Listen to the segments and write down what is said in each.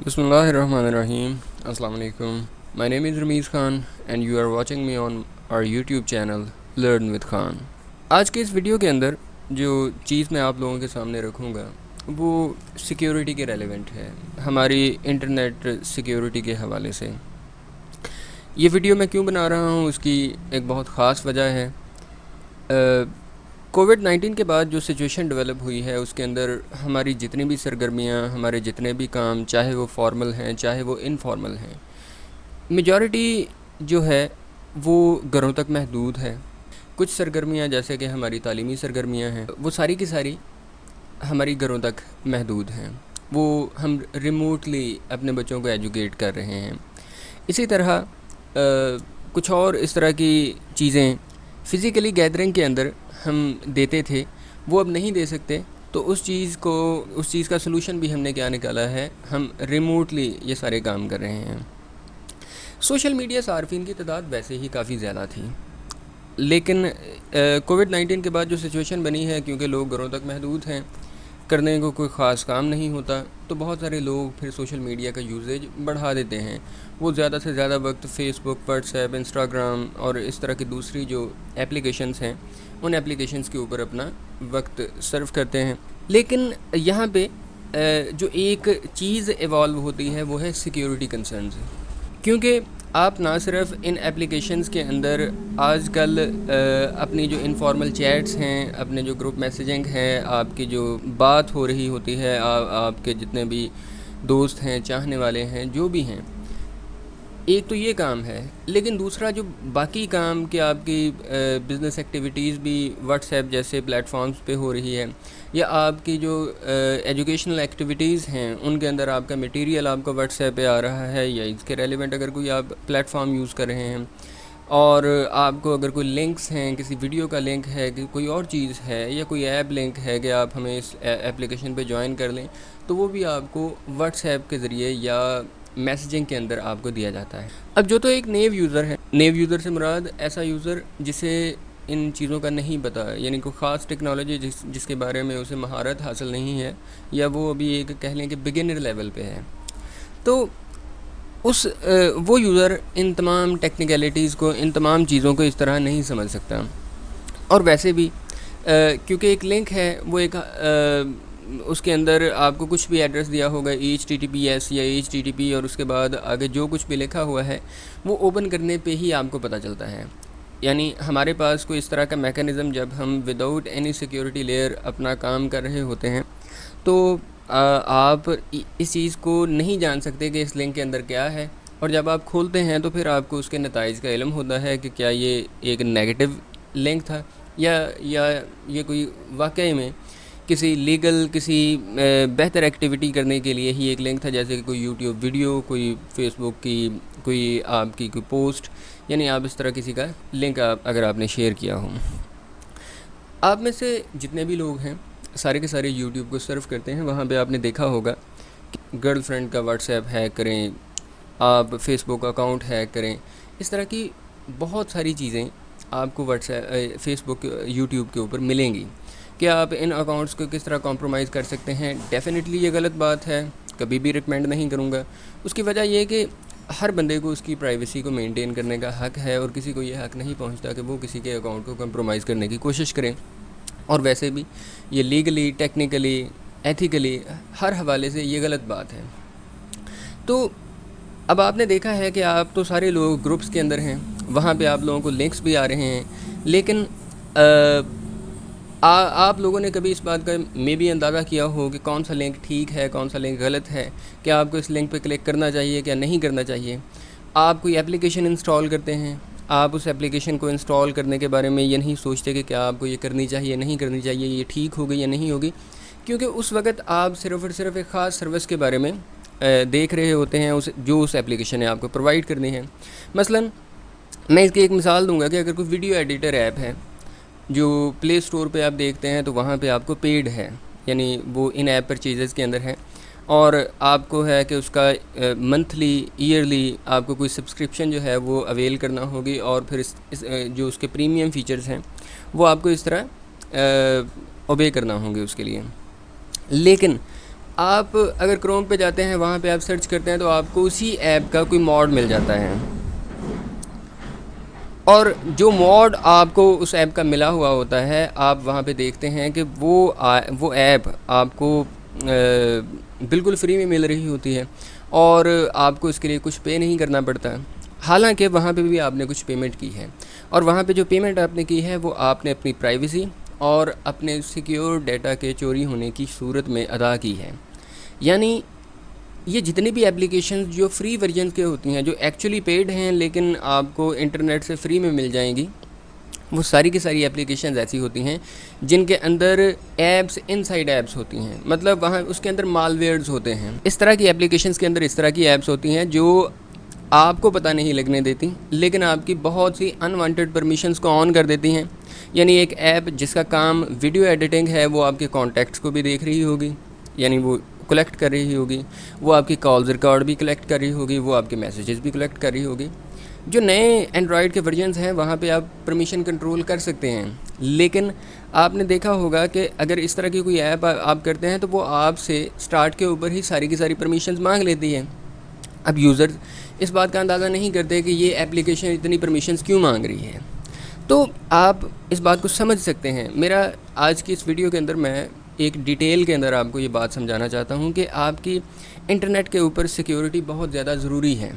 Bismillahirrahmanirrahim. Assalamu alaikum. My name is Ramiz Khan and you are watching me on our YouTube channel Learn with Khan. آج کے اس video کے اندر جو چیز میں آپ لوگوں کے سامنے رکھوں گا وہ سیکیورٹی کے ریلیونٹ ہے، ہماری انٹرنیٹ سیکیورٹی کے حوالے سے۔ یہ ویڈیو میں کیوں بنا رہا ہوں، اس کی ایک بہت خاص وجہ ہے۔ کووڈ-19 کے بعد جو سچویشن ڈیولپ ہوئی ہے اس کے اندر ہماری جتنی بھی سرگرمیاں، ہمارے جتنے بھی کام، چاہے وہ فارمل ہیں چاہے وہ انفارمل ہیں، میجورٹی جو ہے وہ گھروں تک محدود ہے۔ کچھ سرگرمیاں جیسے کہ ہماری تعلیمی سرگرمیاں ہیں وہ ساری کی ساری ہماری گھروں تک محدود ہیں، وہ ہم ریموٹلی اپنے بچوں کو ایجوکیٹ کر رہے ہیں۔ اسی طرح کچھ اور اس طرح کی چیزیں فزیکلی گیدرنگ کے اندر ہم دیتے تھے وہ اب نہیں دے سکتے، تو اس چیز کا سلوشن بھی ہم نے کیا نکالا ہے، ہم ریموٹلی یہ سارے کام کر رہے ہیں۔ سوشل میڈیا صارفین کی تعداد ویسے ہی کافی زیادہ تھی، لیکن کووڈ-19 کے بعد جو سچویشن بنی ہے، کیونکہ لوگ گھروں تک محدود ہیں، کرنے کو کوئی خاص کام نہیں ہوتا، تو بہت سارے لوگ پھر سوشل میڈیا کا یوزیج بڑھا دیتے ہیں۔ وہ زیادہ سے زیادہ وقت فیس بک، واٹس ایپ، انسٹاگرام اور اس طرح کی دوسری جو اپلیکیشنز ہیں ان اپلیکیشنز کے اوپر اپنا وقت صرف کرتے ہیں۔ لیکن یہاں پہ جو ایک چیز ایوالو ہوتی ہے وہ ہے سیکیورٹی کنسرنز، کیونکہ آپ نہ صرف ان اپلیکیشنز کے اندر آج کل اپنی جو انفارمل چیٹس ہیں، اپنے جو گروپ میسیجنگ ہیں، آپ کی جو بات ہو رہی ہوتی ہے، آپ کے جتنے بھی دوست ہیں، چاہنے والے ہیں، جو بھی ہیں، ایک تو یہ کام ہے، لیکن دوسرا جو باقی کام کہ آپ کی بزنس ایکٹیویٹیز بھی واٹس ایپ جیسے پلیٹ فارمز پہ ہو رہی ہے، یا آپ کی جو ایجوکیشنل ایکٹیویٹیز ہیں ان کے اندر آپ کا میٹیریل آپ کو واٹس ایپ پہ آ رہا ہے، یا اس کے ریلیونٹ اگر کوئی آپ پلیٹ فارم یوز کر رہے ہیں، اور آپ کو اگر کوئی لنکس ہیں، کسی ویڈیو کا لنک ہے، کہ کوئی اور چیز ہے، یا کوئی ایپ لنک ہے کہ آپ ہمیں اس اپلیکیشن پہ جوائن کر لیں، تو وہ بھی آپ کو واٹس ایپ کے ذریعے یا میسیجنگ کے اندر آپ کو دیا جاتا ہے۔ اب جو تو ایک نیو یوزر ہے، نیو یوزر سے مراد ایسا یوزر جسے ان چیزوں کا نہیں پتہ، یعنی کوئی خاص ٹیکنالوجی جس کے بارے میں اسے مہارت حاصل نہیں ہے، یا وہ ابھی ایک کہہ لیں کہ بگنر لیول پہ ہے، تو وہ یوزر ان تمام ٹیکنیکلٹیز کو، ان تمام چیزوں کو اس طرح نہیں سمجھ سکتا۔ اور ویسے بھی کیونکہ ایک لنک ہے، وہ ایک اس کے اندر آپ کو کچھ بھی ایڈریس دیا ہوگا HTTPS یا HTTP، اور اس کے بعد آگے جو کچھ بھی لکھا ہوا ہے وہ اوپن کرنے پہ ہی آپ کو پتہ چلتا ہے۔ یعنی ہمارے پاس کوئی اس طرح کا میکانزم جب ہم وداؤٹ اینی سیکیورٹی لیئر اپنا کام کر رہے ہوتے ہیں، تو آپ اس چیز کو نہیں جان سکتے کہ اس لنک کے اندر کیا ہے، اور جب آپ کھولتے ہیں تو پھر آپ کو اس کے نتائج کا علم ہوتا ہے کہ کیا یہ ایک نیگیٹو لنک تھا، یا یہ کوئی واقعی میں کسی لیگل، کسی بہتر ایکٹیویٹی کرنے کے لیے ہی ایک لنک تھا، جیسے کہ کوئی یوٹیوب ویڈیو، کوئی فیس بک کی کوئی آپ کی کوئی پوسٹ، یعنی آپ اس طرح کسی کا لنک اگر آپ نے شیئر کیا ہو۔ آپ میں سے جتنے بھی لوگ ہیں سارے کے سارے یوٹیوب کو سرف کرتے ہیں، وہاں پہ آپ نے دیکھا ہوگا کہ گرل فرینڈ کا واٹس ایپ ہیک کریں، آپ فیس بک اکاؤنٹ ہیک کریں، اس طرح کی بہت ساری چیزیں آپ کو واٹس ایپ، فیس بک، یوٹیوب کے اوپر ملیں گی۔ کہ آپ ان اکاؤنٹس کو کس طرح کمپرومائز کر سکتے ہیں، ڈیفینیٹلی یہ غلط بات ہے، کبھی بھی ریکمینڈ نہیں کروں گا۔ اس کی وجہ یہ کہ ہر بندے کو اس کی پرائیویسی کو مینٹین کرنے کا حق ہے، اور کسی کو یہ حق نہیں پہنچتا کہ وہ کسی کے اکاؤنٹ کو کمپرومائز کرنے کی کوشش کریں، اور ویسے بھی یہ لیگلی، ٹیکنیکلی، ایتھیکلی ہر حوالے سے یہ غلط بات ہے۔ تو اب آپ نے دیکھا ہے کہ آپ تو سارے لوگ گروپس کے اندر ہیں، وہاں پہ آپ لوگوں کو لنکس بھی آ رہے ہیں، لیکن آپ لوگوں نے کبھی اس بات کا میں بھی اندازہ کیا ہو کہ کون سا لنک ٹھیک ہے، کون سا لنک غلط ہے، کہ آپ کو اس لنک پہ کلک کرنا چاہیے کیا نہیں کرنا چاہیے؟ آپ کوئی اپلیکیشن انسٹال کرتے ہیں، آپ اس اپلیکیشن کو انسٹال کرنے کے بارے میں یہ نہیں سوچتے کہ کیا آپ کو یہ کرنی چاہیے، نہیں کرنی چاہیے، یہ ٹھیک ہوگی یا نہیں ہوگی، کیونکہ اس وقت آپ صرف اور صرف ایک خاص سروس کے بارے میں دیکھ رہے ہوتے ہیں، جو اس اپلیکیشن نے آپ کو پرووائڈ کرنی ہے۔ مثلا میں اس کی ایک مثال دوں گا کہ اگر کوئی ویڈیو ایڈیٹر ایپ ہے جو پلے اسٹور پہ آپ دیکھتے ہیں، تو وہاں پہ آپ کو پیڈ ہے، یعنی وہ ان ایپ پرچیزز کے اندر ہے، اور آپ کو ہے کہ اس کا منتھلی، ایئرلی آپ کو کوئی سبسکرپشن جو ہے وہ اویل کرنا ہوگی، اور پھر جو اس کے پریمیم فیچرز ہیں وہ آپ کو اس طرح اوبے کرنا ہوں گے اس کے لیے۔ لیکن آپ اگر کروم پہ جاتے ہیں، وہاں پہ آپ سرچ کرتے ہیں تو آپ کو اسی ایپ کا کوئی موڈ مل جاتا ہے، اور جو موڈ آپ کو اس ایپ کا ملا ہوا ہوتا ہے، آپ وہاں پہ دیکھتے ہیں کہ وہ ایپ آپ کو بالکل فری میں مل رہی ہوتی ہے، اور آپ کو اس کے لیے کچھ پے نہیں کرنا پڑتا، حالانکہ وہاں پہ بھی آپ نے کچھ پیمنٹ کی ہے، اور وہاں پہ جو پیمنٹ آپ نے کی ہے وہ آپ نے اپنی پرائیویسی اور اپنے سیکیور ڈیٹا کے چوری ہونے کی صورت میں ادا کی ہے۔ یعنی یہ جتنی بھی اپلیکیشنز جو فری ورژن کے ہوتی ہیں، جو ایکچولی پیڈ ہیں لیکن آپ کو انٹرنیٹ سے فری میں مل جائیں گی، وہ ساری کی ساری اپلیکیشنز ایسی ہوتی ہیں جن کے اندر ایپس انسائیڈ ایپس ہوتی ہیں، مطلب وہاں اس کے اندر مال ویئرز ہوتے ہیں۔ اس طرح کی اپلیکیشنز کے اندر اس طرح کی ایپس ہوتی ہیں جو آپ کو پتہ نہیں لگنے دیتی، لیکن آپ کی بہت سی انوانٹیڈ پرمیشنز کو آن کر دیتی ہیں۔ یعنی ایک ایپ جس کا کام ویڈیو ایڈیٹنگ ہے، وہ آپ کے کانٹیکٹس کو بھی دیکھ رہی ہوگی، یعنی وہ کلیکٹ کر رہی ہوگی، وہ آپ کی کالز ریکارڈ بھی کلیکٹ کر رہی ہوگی، وہ آپ کے میسیجز بھی کلیکٹ کر رہی ہوگی۔ جو نئے اینڈرائڈ کے ورژنز ہیں وہاں پہ آپ پرمیشن کنٹرول کر سکتے ہیں، لیکن آپ نے دیکھا ہوگا کہ اگر اس طرح کی کوئی ایپ آپ کرتے ہیں تو وہ آپ سے سٹارٹ کے اوپر ہی ساری کی ساری پرمیشنز مانگ لیتی ہے۔ اب یوزرز اس بات کا اندازہ نہیں کرتے کہ یہ ایپلیکیشن اتنی پرمیشنز کیوں مانگ رہی ہے، تو آپ اس بات کو سمجھ سکتے ہیں۔ میرا آج کی اس ویڈیو کے اندر میں ایک ڈیٹیل کے اندر آپ کو یہ بات سمجھانا چاہتا ہوں کہ آپ کی انٹرنیٹ کے اوپر سیکیورٹی بہت زیادہ ضروری ہے،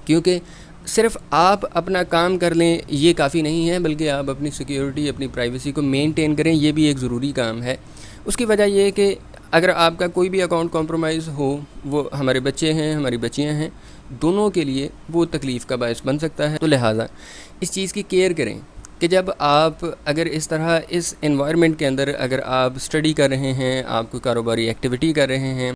کیونکہ صرف آپ اپنا کام کر لیں یہ کافی نہیں ہے، بلکہ آپ اپنی سیکیورٹی، اپنی پرائیویسی کو مینٹین کریں، یہ بھی ایک ضروری کام ہے۔ اس کی وجہ یہ ہے کہ اگر آپ کا کوئی بھی اکاؤنٹ کمپرومائز ہو، وہ ہمارے بچے ہیں، ہماری بچیاں ہیں، دونوں کے لیے وہ تکلیف کا باعث بن سکتا ہے، تو لہٰذا اس چیز کی کیئر کریں کہ جب آپ اگر اس طرح اس انوائرمنٹ کے اندر اگر آپ اسٹڈی کر رہے ہیں، آپ کوئی کاروباری ایکٹیویٹی کر رہے ہیں،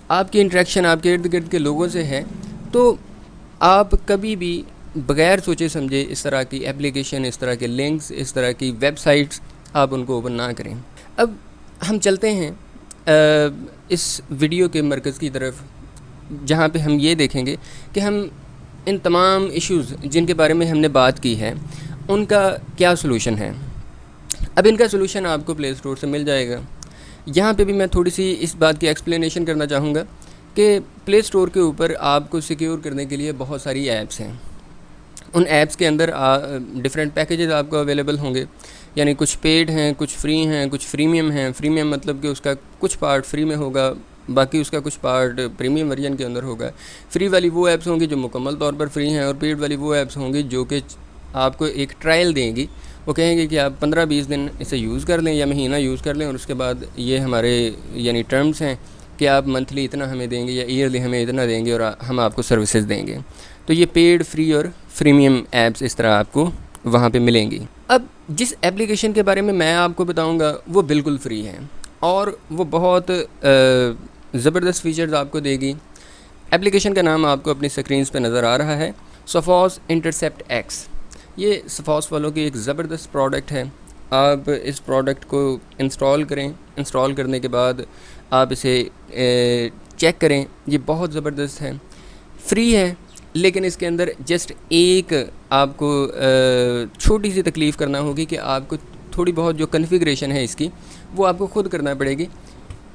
آپ کی انٹریکشن آپ کے ارد گرد کے لوگوں سے ہے، تو آپ کبھی بھی بغیر سوچے سمجھے اس طرح کی اپلیکیشن، اس طرح کے لنکس، اس طرح کی ویب سائٹس آپ ان کو اوپن نہ کریں۔ اب ہم چلتے ہیں اس ویڈیو کے مرکز کی طرف، جہاں پہ ہم یہ دیکھیں گے کہ ہم ان تمام ایشوز جن کے بارے میں ہم نے بات کی ہے ان کا کیا سلوشن ہے۔ اب ان کا سلوشن آپ کو پلے اسٹور سے مل جائے گا۔ یہاں پہ بھی میں تھوڑی سی اس بات کی ایکسپلینیشن کرنا چاہوں گا کہ پلے اسٹور کے اوپر آپ کو سیکیور کرنے کے لیے بہت ساری ایپس ہیں۔ ان ایپس کے اندر ڈفرینٹ پیکیجز آپ کو اویلیبل ہوں گے، یعنی کچھ پیڈ ہیں، کچھ فری ہیں، کچھ فریمیم ہیں۔ فریمیم مطلب کہ اس کا کچھ پارٹ فری میں ہوگا، باقی اس کا کچھ پارٹ پریمیم ورژن کے اندر ہوگا۔ فری والی وہ ایپس ہوں گی جو مکمل طور پر فری ہیں، اور پیڈ والی وہ ایپس ہوں گی جو کہ آپ کو ایک ٹرائل دیں گی، وہ کہیں گے کہ آپ 15-20 دن اسے یوز کر لیں یا مہینہ یوز کر لیں، اور اس کے بعد یہ ہمارے یعنی ٹرمز ہیں کہ آپ منتھلی اتنا ہمیں دیں گے یا ایئرلی ہمیں اتنا دیں گے، اور ہم آپ کو سروسز دیں گے۔ تو یہ پیڈ، فری اور فریمیم ایپس اس طرح آپ کو وہاں پہ ملیں گی۔ اب جس ایپلیکیشن کے بارے میں میں آپ کو بتاؤں گا وہ بالکل فری ہے، اور وہ بہت زبردست فیچرز آپ کو دے گی۔ ایپلیکیشن کا نام آپ کو اپنی سکرینز پہ نظر آ رہا ہے، سوفوس انٹرسیپٹ ایکس۔ یہ سوفوس والوں کی ایک زبردست پروڈکٹ ہے۔ آپ اس پروڈکٹ کو انسٹال کریں، انسٹال کرنے کے بعد آپ اسے چیک کریں، یہ بہت زبردست ہے، فری ہے، لیکن اس کے اندر جسٹ ایک آپ کو چھوٹی سی تکلیف کرنا ہوگی کہ آپ کو تھوڑی بہت جو کنفیگریشن ہے اس کی وہ آپ کو خود کرنا پڑے گی۔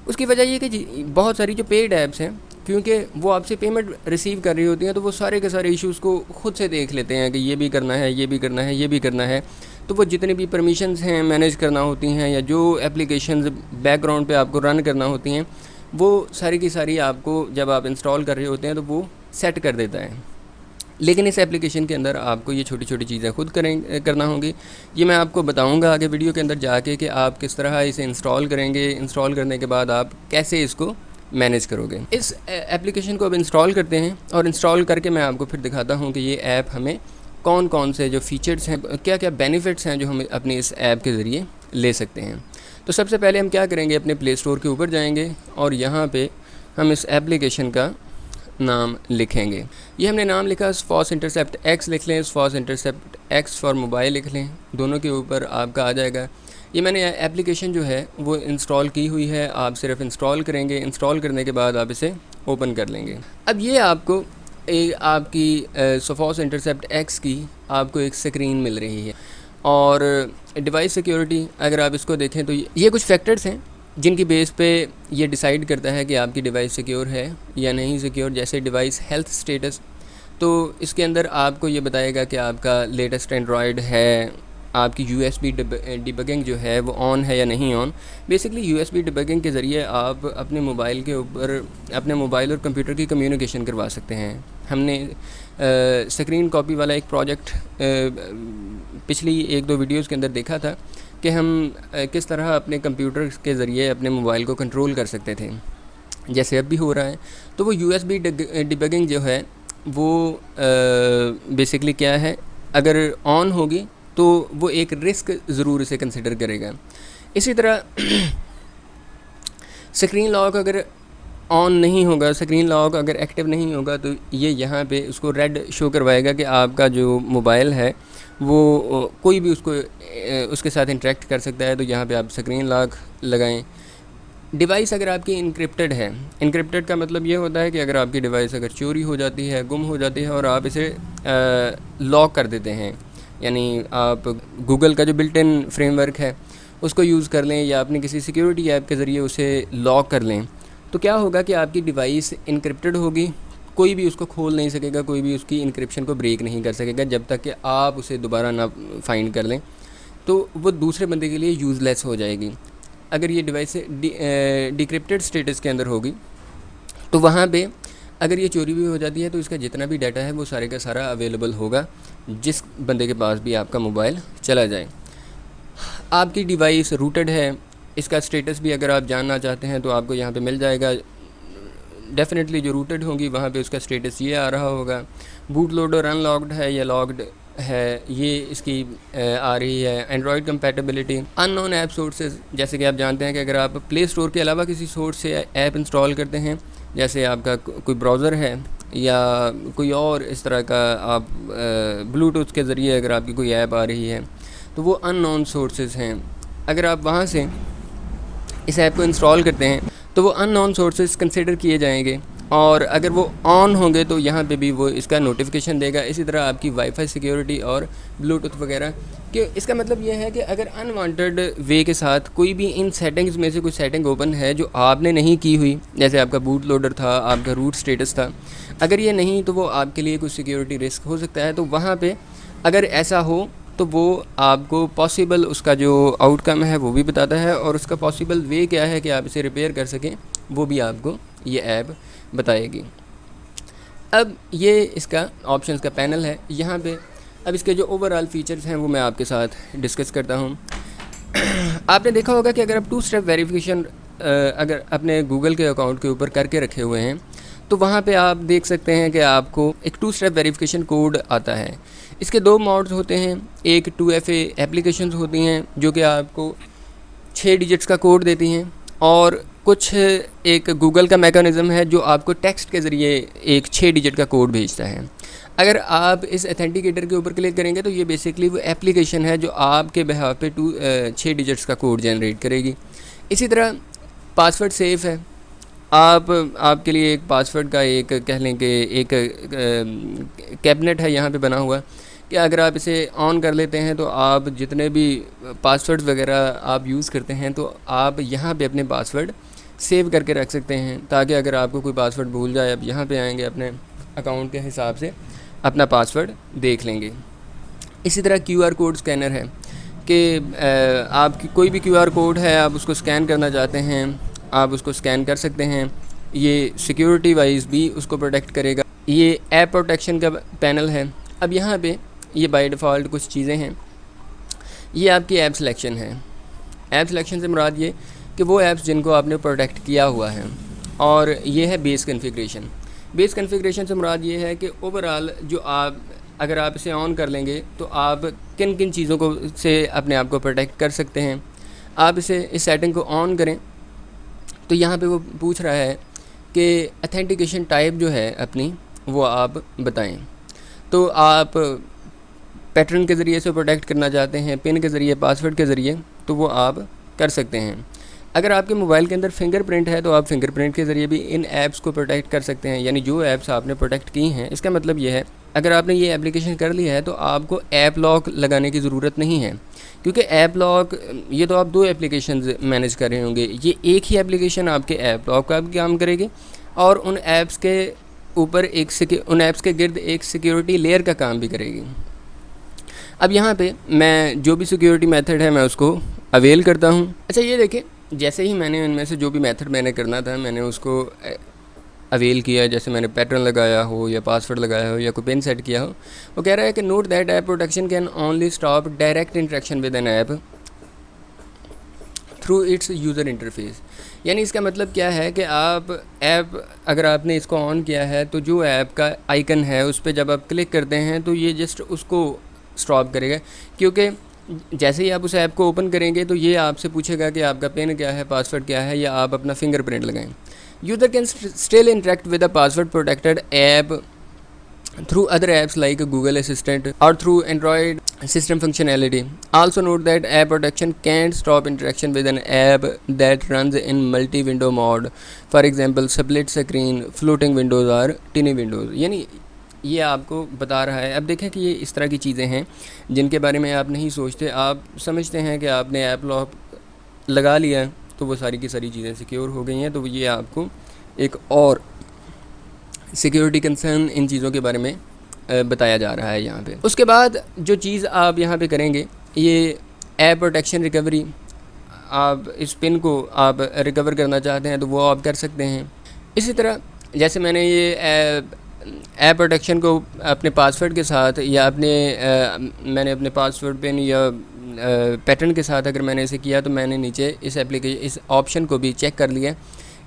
اس کی وجہ یہ کہ بہت ساری جو پیڈ ایپس ہیں، کیونکہ وہ آپ سے پیمنٹ ریسیو کر رہی ہوتی ہیں، تو وہ سارے کے سارے ایشوز کو خود سے دیکھ لیتے ہیں کہ یہ بھی کرنا ہے، یہ بھی کرنا ہے، یہ بھی کرنا ہے، تو وہ جتنی بھی پرمیشنز ہیں مینیج کرنا ہوتی ہیں، یا جو ایپلیکیشنز بیک گراؤنڈ پہ آپ کو رن کرنا ہوتی ہیں، وہ ساری کی ساری آپ کو جب آپ انسٹال کر رہے ہوتے ہیں تو وہ سیٹ کر دیتا ہے۔ لیکن اس ایپلیکیشن کے اندر آپ کو یہ چھوٹی چھوٹی چیزیں خود کرنا ہوں گی۔ یہ میں آپ کو بتاؤں گا آگے ویڈیو کے اندر جا کے کہ آپ کس طرح اسے انسٹال کریں گے، انسٹال کرنے کے بعد آپ کیسے اس کو مینیج کرو گے۔ اس ایپلیکیشن کو اب انسٹال کرتے ہیں، اور انسٹال کر کے میں آپ کو پھر دکھاتا ہوں کہ یہ ایپ ہمیں کون کون سے جو فیچرز ہیں، کیا کیا بینیفٹس ہیں جو ہم اپنی اس ایپ کے ذریعے لے سکتے ہیں۔ تو سب سے پہلے ہم کیا کریں گے، اپنے پلے اسٹور کے اوپر جائیں گے، اور یہاں پہ ہم اس ایپلیکیشن کا نام لکھیں گے۔ یہ ہم نے نام لکھا سوفوس انٹرسیپٹ ایکس، لکھ لیں سوفوس انٹرسیپٹ ایکس فار موبائل لکھ لیں، دونوں کے اوپر آپ کا آ جائے گا۔ یہ میں نے ایپلیکیشن جو ہے وہ انسٹال کی ہوئی ہے، آپ صرف انسٹال کریں گے، انسٹال کرنے کے بعد آپ اسے اوپن کر لیں گے۔ اب یہ آپ کو آپ کی سوفوس انٹرسیپٹ ایکس کی آپ کو ایک سکرین مل رہی ہے، اور ڈیوائس سیکیورٹی اگر آپ اس کو دیکھیں تو یہ کچھ فیکٹرز ہیں جن کی بیس پہ یہ ڈیسائیڈ کرتا ہے کہ آپ کی ڈیوائس سیکیور ہے یا نہیں سیکیور. جیسے ڈیوائس ہیلتھ سٹیٹس، تو اس کے اندر آپ کو یہ بتائے گا کہ آپ کا لیٹسٹ اینڈرائڈ ہے، آپ کی یو ایس بی ڈیبگنگ جو ہے وہ آن ہے یا نہیں on. Basically U S B debugging کے ذریعے آپ اپنے موبائل کے اوپر اپنے موبائل اور کمپیوٹر کی کمیونیکیشن کروا سکتے ہیں. ہم نے اسکرین کاپی والا ایک پروجیکٹ پچھلی 1-2 ویڈیوز کے اندر دیکھا تھا کہ ہم کس طرح اپنے کمپیوٹر کے ذریعے اپنے موبائل کو کنٹرول کر سکتے تھے، جیسے اب بھی ہو رہا ہے. تو وہ یو ایس بی ڈیبگنگ جو ہے وہ بیسکلی کیا ہے، اگر آن ہوگی تو وہ ایک رسک ضرور اسے کنسیڈر کرے گا. اسی طرح اسکرین لاک اگر آن نہیں ہوگا، اسکرین لاک اگر ایکٹیو نہیں ہوگا تو یہ یہاں پہ اس کو ریڈ شو کروائے گا کہ آپ کا جو موبائل ہے وہ کوئی بھی اس کے ساتھ انٹریکٹ کر سکتا ہے. تو یہاں پہ آپ اسکرین لاک لگائیں. ڈیوائس اگر آپ کی انکرپٹڈ ہے، انکرپٹڈ کا مطلب یہ ہوتا ہے کہ اگر آپ کی ڈیوائس اگر چوری ہو جاتی ہے، گم ہو جاتی ہے اور آپ اسے لاک کر دیتے ہیں، یعنی آپ گوگل کا جو بلٹ ان فریم ورک ہے اس کو یوز کر لیں یا اپنی کسی سیکیورٹی ایپ کے ذریعے اسے لاک کر لیں، تو کیا ہوگا کہ آپ کی ڈیوائس انکرپٹڈ ہوگی، کوئی بھی اس کو کھول نہیں سکے گا، کوئی بھی اس کی انکرپشن کو بریک نہیں کر سکے گا جب تک کہ آپ اسے دوبارہ نہ فائنڈ کر لیں. تو وہ دوسرے بندے کے لیے یوز لیس ہو جائے گی. اگر یہ ڈیوائس ڈیکرپٹڈ سٹیٹس کے اندر ہوگی تو وہاں پہ اگر یہ چوری بھی ہو جاتی ہے تو اس کا جتنا بھی ڈیٹا ہے وہ سارے کا سارا اویلیبل ہوگا جس بندے کے پاس بھی آپ کا موبائل چلا جائے. آپ کی ڈیوائس روٹڈ ہے، اس کا سٹیٹس بھی اگر آپ جاننا چاہتے ہیں تو آپ کو یہاں پہ مل جائے گا. ڈیفینیٹلی جو روٹڈ ہوگی وہاں پہ اس کا سٹیٹس یہ آ رہا ہوگا. بوٹ لوڈر ان لاکڈ ہے یا لاکڈ ہے یہ اس کی آ رہی ہے. اینڈرائڈ کمپیٹیبلٹی، ان نون ایپ سورسز، جیسے کہ آپ جانتے ہیں کہ اگر آپ پلے اسٹور کے علاوہ کسی سورس سے ایپ انسٹال کرتے ہیں، جیسے آپ کا کوئی براؤزر ہے یا کوئی اور اس طرح کا آپ بلوٹوتھ کے ذریعے اگر آپ کی کوئی ایپ آ رہی ہے تو وہ ان نون سورسز ہیں. اگر آپ وہاں سے اس ایپ کو انسٹال کرتے ہیں تو وہ ان نون سورسز کنسیڈر کیے جائیں گے، اور اگر وہ آن ہوں گے تو یہاں پہ بھی وہ اس کا نوٹیفیکیشن دے گا. اسی طرح آپ کی وائی فائی سیکیورٹی اور بلوٹوتھ وغیرہ، کہ اس کا مطلب یہ ہے کہ اگر ان وانٹڈ وے کے ساتھ کوئی بھی ان سیٹنگز میں سے کوئی سیٹنگ اوپن ہے جو آپ نے نہیں کی ہوئی، جیسے آپ کا بوٹ لوڈر تھا، آپ کا روٹ سٹیٹس تھا، اگر یہ نہیں تو وہ آپ کے لیے کوئی سیکیورٹی رسک ہو سکتا ہے. تو وہاں پہ اگر ایسا ہو تو وہ آپ کو پاسبل اس کا جو آؤٹ کم ہے وہ بھی بتاتا ہے، اور اس کا پاسبل وے کیا ہے کہ آپ اسے ریپیئر کر سکیں وہ بھی آپ کو یہ ایپ بتائے گی. اب یہ اس کا آپشنز کا پینل ہے. یہاں پہ اب اس کے جو اوور آل فیچرز ہیں وہ میں آپ کے ساتھ ڈسکس کرتا ہوں. آپ نے دیکھا ہوگا کہ اگر آپ 2 اسٹیپ ویریفیکیشن اگر اپنے گوگل کے اکاؤنٹ کے اوپر کر کے رکھے ہوئے ہیں تو وہاں پہ آپ دیکھ سکتے ہیں کہ آپ کو ایک 2 اسٹیپ ویریفیکیشن کوڈ آتا ہے. اس کے 2 موڈز ہوتے ہیں. ایک 2FA ایپلیکیشنز ہوتی ہیں جو کہ آپ کو 6 ڈیجٹس کا کوڈ دیتی ہیں، اور کچھ ایک گوگل کا میکانزم ہے جو آپ کو ٹیکسٹ کے ذریعے ایک 6 ڈیجٹ کا کوڈ بھیجتا ہے. اگر آپ اس اتھینٹیکیٹر کے اوپر کلک کریں گے تو یہ بیسکلی وہ ایپلیکیشن ہے جو آپ کے بہاف پہ 6 ڈیجٹس کا کوڈ جنریٹ کرے گی. اسی طرح پاسورڈ سیف ہے. آپ کے لیے ایک پاسورڈ کا ایک کہہ لیں کہ ایک کیبنٹ ہے یہاں پہ بنا ہوا کہ اگر آپ اسے آن کر لیتے ہیں تو آپ جتنے بھی پاسورڈ وغیرہ آپ یوز کرتے ہیں تو آپ یہاں پہ اپنے پاسورڈ سیو کر کے رکھ سکتے ہیں، تاکہ اگر آپ کو کوئی پاسورڈ بھول جائے آپ یہاں پہ آئیں گے اپنے اکاؤنٹ کے حساب سے اپنا پاسورڈ دیکھ لیں گے. اسی طرح QR کوڈ اسکینر ہے کہ آپ کی کوئی بھی QR کوڈ ہے آپ اس کو اسکین کرنا چاہتے ہیں آپ اس کو اسکین کر سکتے ہیں. یہ سیکیورٹی وائز بھی اس کو پروٹیکٹ کرے گا. یہ ایپ پروٹیکشن کا پینل ہے. اب یہاں پہ یہ بائی ڈیفالٹ کچھ چیزیں ہیں. یہ آپ کی ایپ سلیکشن ہے. ایپ سلیکشن سے مراد یہ کہ وہ ایپس جن کو آپ نے پروٹیکٹ کیا ہوا ہے، اور یہ ہے بیس کنفیگریشن. بیس کنفیگریشن سے مراد یہ ہے کہ اوور آل جو اگر آپ اسے آن کر لیں گے تو آپ کن کن چیزوں کو سے اپنے آپ کو پروٹیکٹ کر سکتے ہیں. آپ اس سیٹنگ کو آن کریں تو یہاں پہ وہ پوچھ رہا ہے کہ اتھینٹیکیشن ٹائپ جو ہے اپنی وہ آپ بتائیں. تو آپ پیٹرن کے ذریعے سے پروٹیکٹ کرنا چاہتے ہیں، پن کے ذریعے، پاسورڈ کے ذریعے، تو وہ آپ کر سکتے ہیں. اگر آپ کے موبائل کے اندر فنگر پرنٹ ہے تو آپ فنگر پرنٹ کے ذریعے بھی ان ایپس کو پروٹیکٹ کر سکتے ہیں. یعنی جو ایپس آپ نے پروٹیکٹ کی ہیں، اس کا مطلب یہ ہے اگر آپ نے یہ اپلیکیشن کر لیا ہے تو آپ کو ایپ لاک لگانے کی ضرورت نہیں ہے، کیونکہ ایپ لاک یہ تو آپ 2 اپلیکیشنز مینیج کر رہے ہوں گے، یہ ایک ہی اپلیکیشن آپ کے ایپ لاک کا بھی کام کرے گی اور ان ایپس کے اوپر ان ایپس کے گرد ایک سیکیورٹی لیئر کا کام بھی کرے گی۔ اب یہاں پہ میں جو بھی سیکیورٹی میتھڈ ہے میں اس کو اویل کرتا ہوں۔ اچھا یہ دیکھیں، جیسے ہی میں نے ان میں سے جو بھی میتھڈ میں نے کرنا تھا میں نے اس کو اویل کیا، جیسے میں نے پیٹرن لگایا ہو یا پاسورڈ لگایا ہو یا کوئی پن سیٹ کیا ہو، وہ کہہ رہا ہے کہ note that app protection can only stop direct interaction with an app through its user interface. یعنی اس کا مطلب کیا ہے کہ آپ ایپ اگر آپ نے اس کو آن کیا ہے تو جو ایپ کا آئیکن ہے اس پہ جب آپ کلک کرتے ہیں تو یہ جسٹ اس کو اسٹاپ کرے گا، کیونکہ جیسے ہی آپ اس ایپ کو اوپن کریں گے تو یہ آپ سے پوچھے گا کہ آپ کا پن کیا ہے، پاسورڈ کیا ہے، یا آپ اپنا فنگر پرنٹ لگائیں۔ User can still interact with a password protected app through other apps like Google Assistant or through Android system functionality. Also note that app protection can't stop interaction with an app that runs in multi-window mode. For example, split screen, floating windows or tiny windows. یعنی یہ آپ کو بتا رہا ہے۔ اب دیکھیں کہ یہ اس طرح کی چیزیں ہیں جن کے بارے میں آپ نہیں سوچتے، آپ سمجھتے ہیں کہ آپ نے ایپ لاک لگا لیا تو وہ ساری کی ساری چیزیں سیکیور ہو گئی ہیں، تو یہ آپ کو ایک اور سیکیورٹی کنسرن ان چیزوں کے بارے میں بتایا جا رہا ہے یہاں پہ۔ اس کے بعد جو چیز آپ یہاں پہ کریں گے، یہ ایپ پروٹیکشن ریکوری، آپ اس پن کو آپ ریکور کرنا چاہتے ہیں تو وہ آپ کر سکتے ہیں۔ اسی طرح جیسے میں نے یہ ایپ پروٹیکشن کو اپنے پاسورڈ کے ساتھ یا میں نے اپنے پاسورڈ پن یا پیٹرن کے ساتھ اگر میں نے اسے کیا تو میں نے نیچے اس آپشن کو بھی چیک کر لیا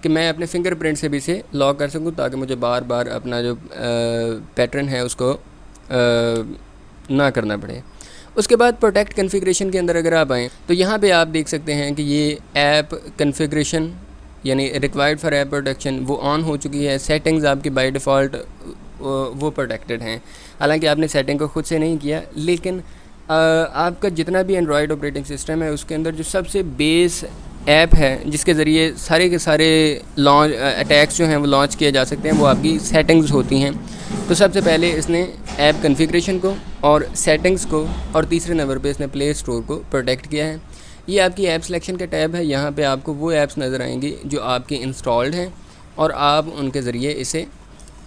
کہ میں اپنے فنگر پرنٹ سے بھی اسے لاک کر سکوں، تاکہ مجھے بار بار اپنا جو پیٹرن ہے اس کو نہ کرنا پڑے۔ اس کے بعد پروٹیکٹ کنفیگریشن کے اندر اگر آپ آئیں تو یہاں پہ آپ دیکھ سکتے ہیں کہ یہ ایپ کنفیگریشن یعنی ریکوائرڈ فار ایپ پروٹیکشن وہ آن ہو چکی ہے۔ سیٹنگز آپ کی بائی ڈیفالٹ وہ پروٹیکٹڈ ہیں، حالانکہ آپ نے سیٹنگ کو خود سے نہیں کیا، لیکن آپ کا جتنا بھی اینڈرائڈ آپریٹنگ سسٹم ہے اس کے اندر جو سب سے بیس ایپ ہے جس کے ذریعے سارے کے سارے اٹیکس جو ہیں وہ لانچ کیے جا سکتے ہیں، وہ آپ کی سیٹنگز ہوتی ہیں۔ تو سب سے پہلے اس نے ایپ کنفیگریشن کو اور سیٹنگز کو اور تیسرے نمبر پہ اس نے پلے اسٹور کو پروٹیکٹ کیا ہے۔ یہ آپ کی ایپ سلیکشن کا ٹیب ہے، یہاں پہ آپ کو وہ ایپس نظر آئیں گی جو آپ کی انسٹالڈ ہیں اور آپ ان کے ذریعے اسے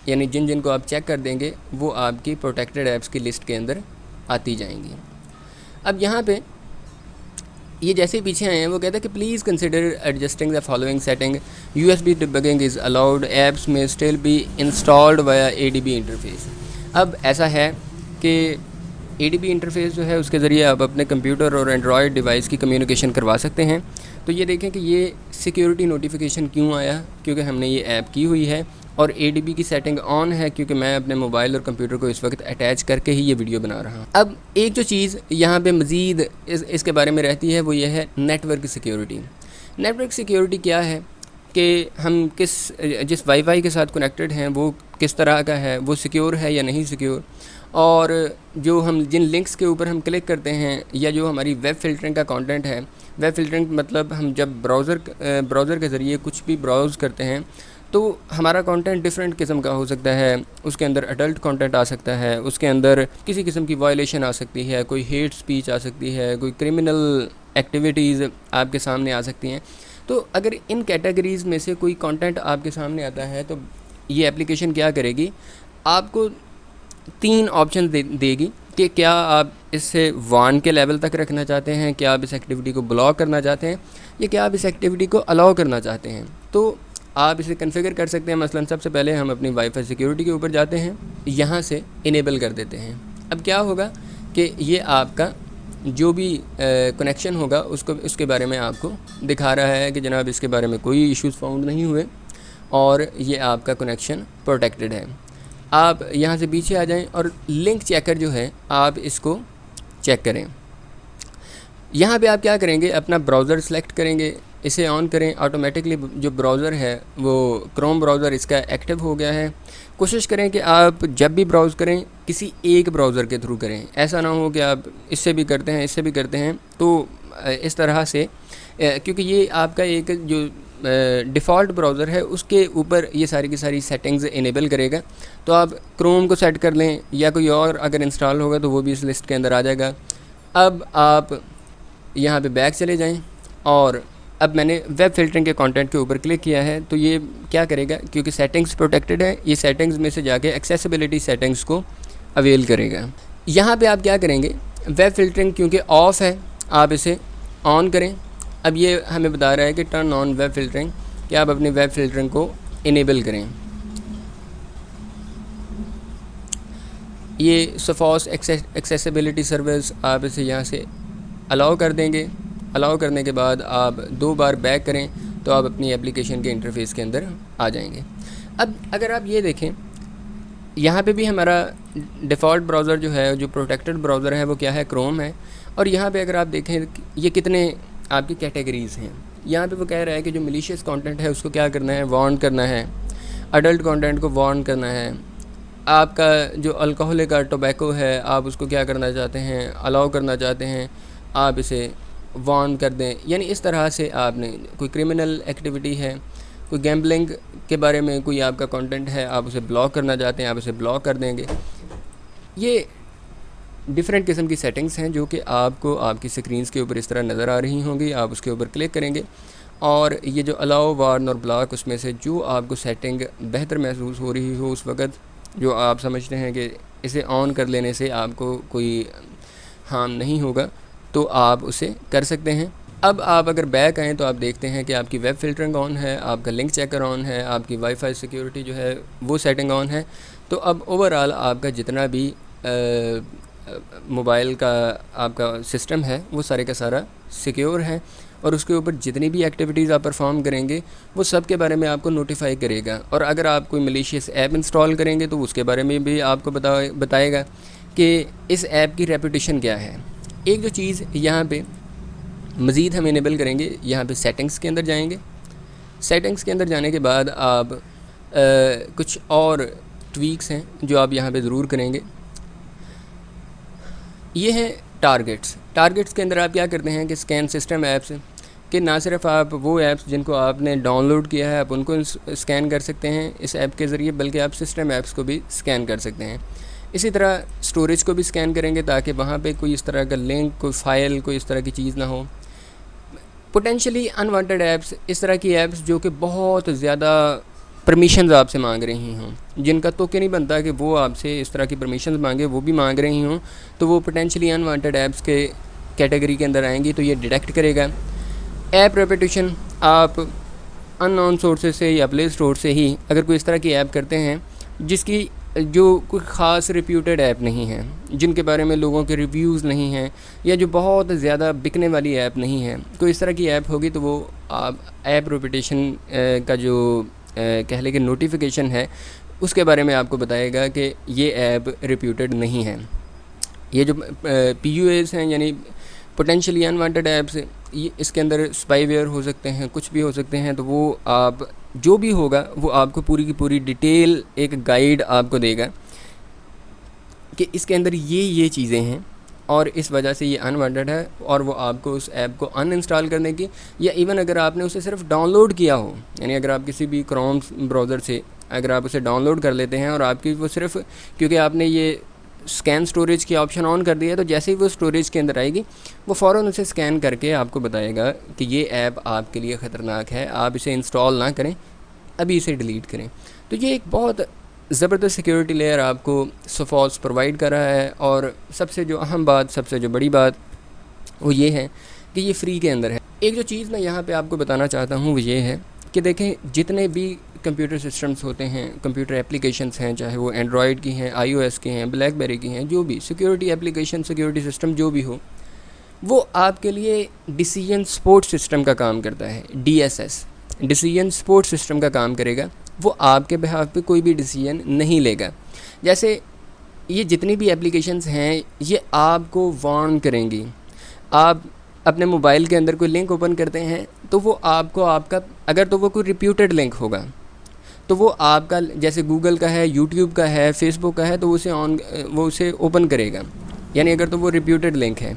یعنی جن کو آپ چیک کر دیں گے وہ آپ کی پروٹیکٹڈ ایپس کی لسٹ کے اندر آتی جائیں گی۔ اب یہاں پہ یہ جیسے ہی پیچھے آئے ہیں وہ کہتا ہے کہ please consider adjusting the following setting, U S B debugging is allowed, apps میں still be installed via A D B interface. اب ایسا ہے کہ اے ڈی بی انٹرفیس جو ہے اس کے ذریعے آپ اپنے کمپیوٹر اور اینڈرائڈ ڈیوائس کی کمیونیکیشن کروا سکتے ہیں۔ تو یہ دیکھیں کہ یہ سیکیورٹی نوٹیفیکیشن کیوں آیا، کیونکہ ہم نے یہ ایپ کی ہوئی ہے اور اے ڈی بی کی سیٹنگ آن ہے، کیونکہ میں اپنے موبائل اور کمپیوٹر کو اس وقت اٹیچ کر کے ہی یہ ویڈیو بنا رہا ہوں۔ اب ایک جو چیز یہاں پہ مزید اس کے بارے میں رہتی ہے وہ یہ ہے network security. Network security کیا ہے کہ ہم جس وائی فائی کے ساتھ کنیکٹڈ ہیں وہ کس طرح کا ہے، وہ سیکیور ہے یا نہیں سیکیور، اور جو ہم جن لنکس کے اوپر ہم کلک کرتے ہیں یا جو ہماری ویب فلٹرنگ کا کانٹینٹ ہے، ویب فلٹرنگ مطلب ہم جب براؤزر کے ذریعے کچھ بھی براؤز کرتے ہیں تو ہمارا کانٹینٹ ڈفرینٹ قسم کا ہو سکتا ہے، اس کے اندر اڈلٹ کانٹینٹ آ سکتا ہے، اس کے اندر کسی قسم کی وائلیشن آ سکتی ہے، کوئی ہیٹ سپیچ آ سکتی ہے، کوئی کرمنل ایکٹیویٹیز آپ کے سامنے آ سکتی ہیں۔ تو اگر ان کیٹیگریز میں سے کوئی کانٹینٹ آپ کے سامنے آتا ہے تو یہ اپلیکیشن کیا کرے گی، آپ کو 3 آپشن دے گی کہ کیا آپ اس سے وارن کے لیول تک رکھنا چاہتے ہیں، کیا آپ اس ایکٹیویٹی کو بلاک کرنا چاہتے ہیں، یا کیا آپ اس ایکٹیویٹی کو الاؤ کرنا چاہتے ہیں۔ تو آپ اسے کنفیگر کر سکتے ہیں۔ مثلا سب سے پہلے ہم اپنی وائی فائی سیکیورٹی کے اوپر جاتے ہیں، یہاں سے انیبل کر دیتے ہیں۔ اب کیا ہوگا کہ یہ آپ کا جو بھی کنیکشن ہوگا اس کے بارے میں آپ کو دکھا رہا ہے کہ جناب اس کے بارے میں کوئی ایشوز فاؤنڈ نہیں ہوئے اور یہ آپ کا کنیکشن پروٹیکٹڈ ہے۔ آپ یہاں سے پیچھے آ جائیں اور لنک چیکر جو ہے آپ اس کو چیک کریں۔ یہاں پہ آپ کیا کریں گے، اپنا براؤزر سلیکٹ کریں گے، اسے آن کریں، آٹومیٹکلی جو براؤزر ہے وہ کروم براؤزر اس کا ایکٹیو ہو گیا ہے۔ کوشش کریں کہ آپ جب بھی براؤز کریں کسی ایک براؤزر کے تھرو کریں، ایسا نہ ہو کہ آپ اس سے بھی کرتے ہیں اس سے بھی کرتے ہیں۔ تو اس طرح سے کیونکہ یہ آپ کا ایک جو ڈیفالٹ براؤزر ہے اس کے اوپر یہ ساری کی ساری سیٹنگز انیبل کرے گا. تو آپ کروم کو سیٹ کر لیں یا کوئی اور اگر انسٹال ہوگا تو وہ بھی اس لسٹ کے اندر آ جائے گا. اب آپ یہاں پہ بیک چلے جائیں اور اب میں نے ویب فلٹرنگ کے کانٹینٹ کے اوپر کلک کیا ہے تو یہ کیا کرے گا, کیونکہ سیٹنگز پروٹیکٹڈ ہے, یہ سیٹنگز میں سے جا کے ایکسیسیبلٹی سیٹنگز کو اویل کرے گا. یہاں پہ آپ کیا کریں گے, ویب فلٹرنگ کیونکہ آف ہے آپ اسے آن کریں. اب یہ ہمیں بتا رہا ہے کہ ٹرن آن ویب فلٹرنگ, کہ آپ اپنی ویب فلٹرنگ کو انیبل کریں. یہ سفوس ایکسیسیبلٹی سروس آپ اسے یہاں سے الاؤ کر دیں گے. الاؤ کرنے کے بعد آپ 2 بار بیک کریں تو آپ اپنی اپلیکیشن کے انٹرفیس کے اندر آ جائیں گے. اب اگر آپ یہ دیکھیں یہاں پہ بھی ہمارا ڈیفالٹ براؤزر جو ہے, جو پروٹیکٹڈ براؤزر ہے وہ کیا ہے, کروم ہے. اور یہاں پہ اگر آپ دیکھیں یہ کتنے آپ کی کیٹیگریز ہیں. یہاں پہ وہ کہہ رہا ہے کہ جو ملیشیس کانٹینٹ ہے اس کو کیا کرنا ہے, وارن کرنا ہے. اڈلٹ کانٹینٹ کو وارن کرنا ہے. آپ کا جو الکحل کا ٹوبیکو ہے آپ اس کو کیا کرنا چاہتے ہیں, الاؤ کرنا چاہتے ہیں, آپ اسے وارن کر دیں. یعنی اس طرح سے آپ نے کوئی کرمنل ایکٹیویٹی ہے, کوئی گیمبلنگ کے بارے میں کوئی آپ کا کانٹینٹ ہے, آپ اسے بلاک کرنا چاہتے ہیں, آپ اسے بلاک کر دیں گے. یہ ڈفرینٹ قسم کی سیٹنگز ہیں جو کہ آپ کو آپ کی سکرینز کے اوپر اس طرح نظر آ رہی ہوں گی. آپ اس کے اوپر کلک کریں گے اور یہ جو الاؤ, وارن اور بلاک, اس میں سے جو آپ کو سیٹنگ بہتر محسوس ہو رہی ہو اس وقت, جو آپ سمجھتے ہیں کہ اسے آن کر لینے سے آپ کو کوئی ہارم نہیں ہوگا, تو آپ اسے کر سکتے ہیں. اب آپ اگر بیک آئیں تو آپ دیکھتے ہیں کہ آپ کی ویب فلٹرنگ آن ہے, آپ کا لنک چیکر آن ہے, آپ کی وائی فائی سیکیورٹی جو ہے وہ سیٹنگ آن ہے. تو اب اوورآل آپ کا جتنا بھی موبائل کا آپ کا سسٹم ہے وہ سارے کا سارا سیکیور ہے, اور اس کے اوپر جتنی بھی ایکٹیویٹیز آپ پرفارم کریں گے وہ سب کے بارے میں آپ کو نوٹیفائی کرے گا. اور اگر آپ کوئی ملیشیس ایپ انسٹال کریں گے تو اس کے بارے میں بھی آپ کو بتائے گا کہ اس ایپ کی ریپوٹیشن کیا ہے. ایک جو چیز یہاں پہ مزید ہم انیبل کریں گے, یہاں پہ سیٹنگز کے اندر جائیں گے. سیٹنگز کے اندر جانے کے بعد آپ کچھ اور ٹویکس ہیں جو آپ یہاں پہ ضرور کریں گے. یہ ہیں ٹارگٹس. ٹارگٹس کے اندر آپ کیا کرتے ہیں کہ اسکین سسٹم ایپس, کہ نہ صرف آپ وہ ایپس جن کو آپ نے ڈاؤن لوڈ کیا ہے آپ ان کو اسکین کر سکتے ہیں اس ایپ کے ذریعے, بلکہ آپ سسٹم ایپس کو بھی اسکین کر سکتے ہیں. اسی طرح اسٹوریج کو بھی اسکین کریں گے تاکہ وہاں پہ کوئی اس طرح کا لنک, کوئی فائل, کوئی اس طرح کی چیز نہ ہو. پوٹینشلی انوانٹیڈ ایپس, اس طرح کی ایپس جو کہ بہت زیادہ پرمیشنز آپ سے مانگ رہی ہوں, جن کا تو کہ نہیں بنتا کہ وہ آپ سے اس طرح کی پرمیشنز مانگے, وہ بھی مانگ رہی ہوں, تو وہ پوٹینشلی انوانٹیڈ ایپس کے کیٹیگری کے اندر آئیں گی تو یہ ڈیٹیکٹ کرے گا. ایپ ریپوٹیشن, آپ ان نون سورسز سے یا پلے اسٹور سے ہی اگر کوئی اس طرح کی ایپ کرتے ہیں جس کی جو کوئی خاص ریپیوٹیڈ ایپ نہیں ہے, جن کے بارے میں لوگوں کے ریویوز نہیں ہیں, یا جو بہت زیادہ بکنے والی ایپ نہیں ہے, کوئی اس طرح کی ایپ ہوگی تو وہ آپ ایپ ریپوٹیشن کا جو کہہ لیں کہ نوٹیفیکیشن ہے اس کے بارے میں آپ کو بتائے گا کہ یہ ایپ ریپیوٹیڈ نہیں ہے. یہ جو پی یو ایز ہیں یعنی پوٹینشلی انوانٹیڈ ایپس, یہ اس کے اندر اسپائی ویئر ہو سکتے ہیں, کچھ بھی ہو سکتے ہیں, تو وہ آپ جو بھی ہوگا وہ آپ کو پوری کی پوری ڈیٹیل ایک گائیڈ آپ کو دے گا کہ اس کے اندر یہ چیزیں ہیں اور اس وجہ سے یہ انوانٹیڈ ہے, اور وہ آپ کو اس ایپ کو ان انسٹال کرنے کی, یا ایون اگر آپ نے اسے صرف ڈاؤن لوڈ کیا ہو, یعنی اگر آپ کسی بھی کروم براؤزر سے اگر آپ اسے ڈاؤن لوڈ کر لیتے ہیں اور آپ کی وہ صرف کیونکہ آپ نے یہ اسکین اسٹوریج کی آپشن آن کر دیا ہے, تو جیسے ہی وہ اسٹوریج کے اندر آئے گی وہ فوراً اسے اسکین کر کے آپ کو بتائے گا کہ یہ ایپ آپ کے لیے خطرناک ہے, آپ اسے انسٹال نہ کریں, ابھی اسے ڈیلیٹ کریں. تو یہ ایک بہت زبردست سیکیورٹی لیئر آپ کو سفوس پرووائڈ کر رہا ہے. اور سب سے جو اہم بات, سب سے جو بڑی بات وہ یہ ہے کہ یہ فری کے اندر ہے. ایک جو چیز میں یہاں پہ آپ کو بتانا چاہتا ہوں وہ یہ ہے کہ دیکھیں جتنے بھی کمپیوٹر سسٹمز ہوتے ہیں, کمپیوٹر اپلیکیشنز ہیں, چاہے وہ اینڈرائڈ کی ہیں, آئی او ایس کی ہیں, بلیک بیری کی ہیں, جو بھی سیکیورٹی اپلیکیشن, سیکیورٹی سسٹم جو بھی ہو, وہ آپ کے لیے ڈیسیژن سپورٹ سسٹم کا کام کرتا ہے. D S S, decision support system کا کام کرے گا. وہ آپ کے بہاف پہ کوئی بھی ڈیسیژن نہیں لے گا. جیسے یہ جتنی بھی اپلیکیشنز ہیں یہ آپ کو وارن کریں گی. آپ اپنے موبائل کے اندر کوئی لنک اوپن کرتے ہیں تو وہ آپ کا اگر تو وہ کوئی ریپیوٹیڈ لنک ہوگا تو وہ آپ کا, جیسے گوگل کا ہے, یوٹیوب کا ہے, فیس بک کا ہے, تو وہ اسے اوپن کرے گا, یعنی اگر تو وہ ریپیوٹیڈ لنک ہے.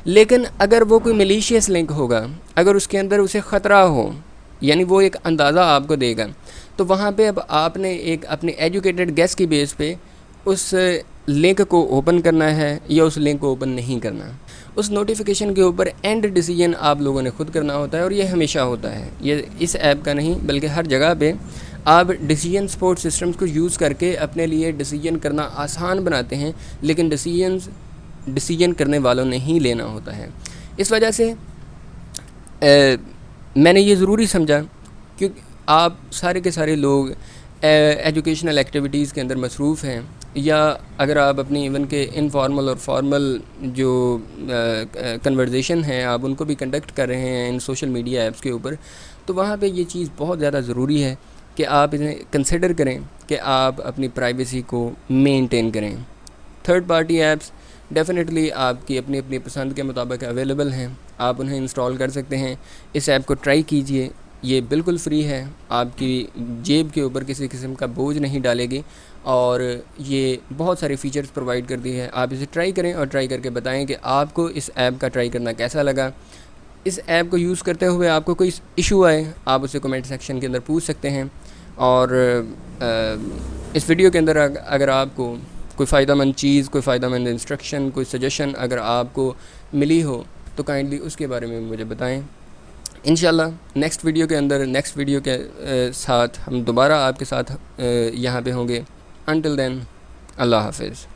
لیکن اگر وہ کوئی ملیشیس لنک ہوگا, اگر اس کے اندر اسے خطرہ ہو یعنی وہ ایک اندازہ آپ کو دے گا. تو وہاں پہ اب آپ نے ایک اپنے ایجوکیٹڈ گیس کی بیس پہ اس لنک کو اوپن کرنا ہے یا اس لنک کو اوپن نہیں کرنا. اس نوٹیفیکیشن کے اوپر اینڈ ڈیسیجن آپ لوگوں نے خود کرنا ہوتا ہے، اور یہ ہمیشہ ہوتا ہے. یہ اس ایپ کا نہیں بلکہ ہر جگہ پہ آپ ڈیسیجن سپورٹ سسٹمز کو یوز کر کے اپنے لیے ڈیسیجن کرنا آسان بناتے ہیں، لیکن ڈیسیجن کرنے والوں نے ہی لینا ہوتا ہے. اس وجہ سے میں نے یہ ضروری سمجھا کہ آپ سارے کے سارے لوگ ایجوکیشنل ایکٹیویٹیز کے اندر مصروف ہیں، یا اگر آپ اپنی ایون کے انفارمل اور فارمل جو کنورزیشن ہیں آپ ان کو بھی کنڈکٹ کر رہے ہیں ان سوشل میڈیا ایپس کے اوپر، تو وہاں پہ یہ چیز بہت زیادہ ضروری ہے کہ آپ انہیں کنسیڈر کریں کہ آپ اپنی پرائیویسی کو مینٹین کریں. تھرڈ پارٹی ایپس ڈیفینیٹلی آپ کی اپنی اپنی پسند کے مطابق اویلیبل ہیں، آپ انہیں انسٹال کر سکتے ہیں. اس ایپ کو ٹرائی کیجئے، یہ بالکل فری ہے، آپ کی جیب کے اوپر کسی قسم کا بوجھ نہیں ڈالے گی، اور یہ بہت سارے فیچرز پرووائڈ کرتی ہے. آپ اسے ٹرائی کریں اور ٹرائی کر کے بتائیں کہ آپ کو اس ایپ کا ٹرائی کرنا کیسا لگا. اس ایپ کو یوز کرتے ہوئے آپ کو کوئی ایشو آئے آپ اسے کمنٹ سیکشن کے اندر پوچھ سکتے ہیں. اور اس ویڈیو کے اندر اگر آپ کو کوئی فائدہ مند چیز، کوئی فائدہ مند انسٹرکشن، کوئی سجیشن اگر آپ کو ملی ہو تو کائنڈلی اس کے بارے میں مجھے بتائیں. انشاءاللہ نیکسٹ ویڈیو کے ساتھ ہم دوبارہ آپ کے ساتھ یہاں پہ ہوں گے. انٹل دین اللہ حافظ.